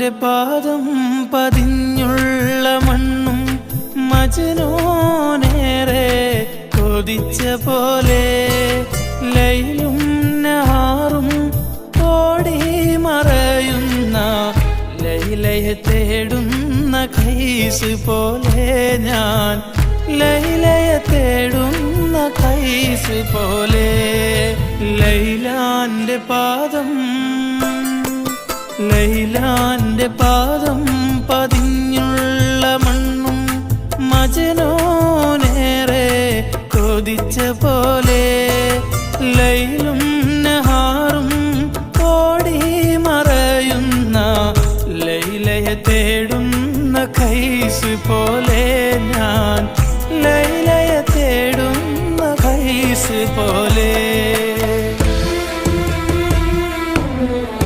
ലൈലാന്റെ പാദം പതിഞ്ഞുള്ള മണ്ണും മജ്നൂനേറെ കൊതിച്ച പോലെ ലൈലും നഹാറും ഓടി മറയുന്ന ലൈലയെ തേടുന്ന ഖൈസ് പോലെ ഞാൻ ലൈലയെ തേടുന്ന ഖൈസ് പോലെ ലൈലാന്റെ പാദം പതിഞ്ഞുള്ള മണ്ണും മജ്നൂനേറെ കൊതിച്ച പോലെ ലൈലും നഹാറും ഓടി മറയുന്ന ലൈലയെ തേടുന്ന ഖൈസ് പോലെ ഞാൻ ലൈലയെ തേടുന്ന ഖൈസ് പോലെ